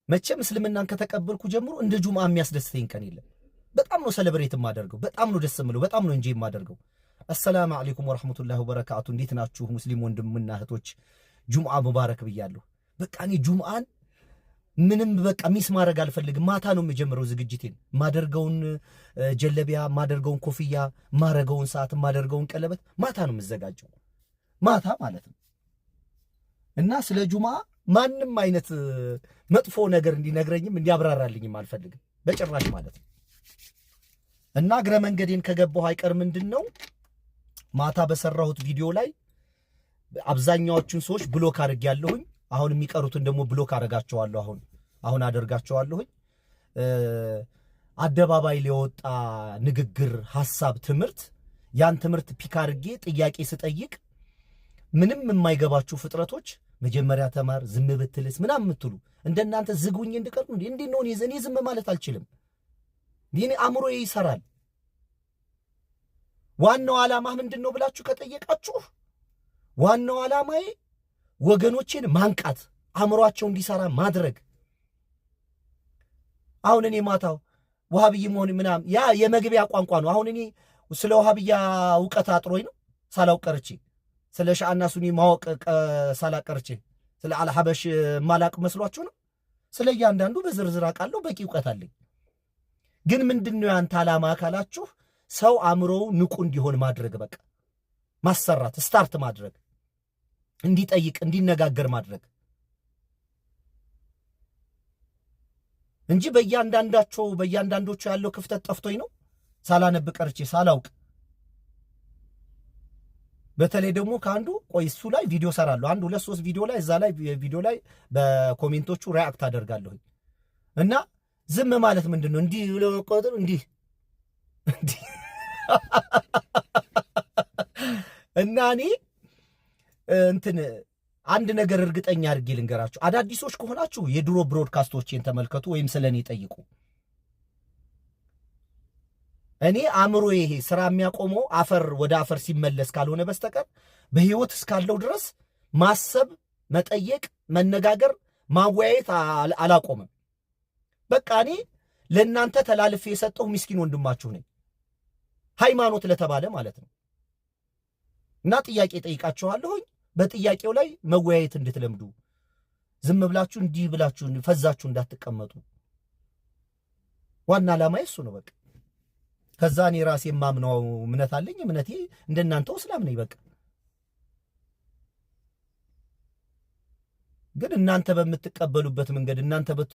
መቼም እስልምናን ከተቀበልኩ ጀምሮ እንደ ጁምዓ የሚያስደስተኝ ቀን የለም። በጣም ነው ሰለብሬት የማደርገው፣ በጣም ነው ደስ የምለው፣ በጣም ነው እንጂ የማደርገው። አሰላሙ አለይኩም ወራህመቱላሂ ወበረካቱ። እንዴት ናችሁ ሙስሊም ወንድምና እህቶች? ጁምዓ ሙባረክ ብያለሁ። በቃ እኔ ጁምዓን ምንም በቃ ሚስ ማድረግ አልፈልግም። ማታ ነው የምጀምረው ዝግጅቴን። ማደርገውን ጀለቢያ፣ ማደርገውን ኮፍያ፣ ማረገውን ሰዓት፣ ማደርገውን ቀለበት ማታ ነው የምዘጋጀው፣ ማታ ማለት ነው። እና ስለ ጁምዓ ማንም አይነት መጥፎ ነገር እንዲነግረኝም እንዲያብራራልኝም አልፈልግም በጭራሽ ማለት ነው። እና እግረ መንገዴን ከገባሁ አይቀር ምንድነው ማታ በሰራሁት ቪዲዮ ላይ አብዛኛዎቹን ሰዎች ብሎክ አድርጌያለሁኝ። አሁን የሚቀሩትን ደግሞ ብሎክ አደርጋቸዋለሁ። አሁን አደርጋቸዋለሁኝ። አደባባይ ሊወጣ ንግግር፣ ሐሳብ፣ ትምህርት ያን ትምህርት ፒክ አድርጌ ጥያቄ ስጠይቅ ምንም የማይገባችሁ ፍጥረቶች መጀመሪያ ተማር ዝም ብትልስ ምናምን የምትሉ እንደናንተ ዝጉኝ እንድቀር ነው እንዴ? ነው እኔ ዝም ማለት አልችልም። እኔ አእምሮዬ ይሰራል። ዋናው ዓላማ ምንድነው ብላችሁ ከጠየቃችሁ ዋናው ዓላማዬ ወገኖችን ማንቃት፣ አእምሮአቸው እንዲሰራ ማድረግ። አሁን እኔ ማታው ወሃብይ መሆን ምናምን ያ የመግቢያ ቋንቋ ነው። አሁን እኔ ስለ ወሃብያ ዕውቀት አጥሮኝ ነው ሳላውቀርቼ፣ ስለ ሻአና ሱኒ ማወቅ ሳላቀርቼ፣ ስለ አልሐበሽ ማላቅ መስሏችሁ ነው? ስለ እያንዳንዱ በዝርዝር አውቃለሁ፣ በቂ ዕውቀት አለኝ። ግን ምንድነው ያንተ ዓላማ ካላችሁ ሰው አእምሮው ንቁ እንዲሆን ማድረግ፣ በቃ ማሰራት፣ ስታርት ማድረግ፣ እንዲጠይቅ እንዲነጋገር ማድረግ እንጂ በእያንዳንዶቹ ያለው ክፍተት ጠፍቶኝ ነው ሳላነብ ቀርቼ ሳላውቅ። በተለይ ደግሞ ከአንዱ ቆይ እሱ ላይ ቪዲዮ ሰራለሁ፣ 1 2 3 ቪዲዮ ላይ እዛ ላይ ቪዲዮ ላይ በኮሜንቶቹ ሪአክት አደርጋለሁ። እና ዝም ማለት ምንድነው እንዲህ ለቆጥር እንዲህ እና እኔ እንትን አንድ ነገር እርግጠኛ አድርጌ ልንገራችሁ። አዳዲሶች ከሆናችሁ የድሮ ብሮድካስቶችን ተመልከቱ ወይም ስለኔ ጠይቁ። እኔ አእምሮ ይሄ ስራ የሚያቆመው አፈር ወደ አፈር ሲመለስ ካልሆነ በስተቀር በህይወት እስካለው ድረስ ማሰብ፣ መጠየቅ፣ መነጋገር፣ ማወያየት አላቆምም። በቃ እኔ ለእናንተ ተላልፌ የሰጠው ምስኪን ወንድማችሁ ነኝ፣ ሃይማኖት ለተባለ ማለት ነው። እና ጥያቄ ጠይቃችኋለሁኝ። በጥያቄው ላይ መወያየት እንድትለምዱ፣ ዝም ብላችሁ እንዲህ ብላችሁ ፈዛችሁ እንዳትቀመጡ። ዋና ዓላማዬ እሱ ነው። በቃ ከዛ እኔ ራሴ የማምነው እምነት አለኝ። እምነቴ እንደናንተው እስላም ነኝ። በቃ ግን እናንተ በምትቀበሉበት መንገድ እናንተ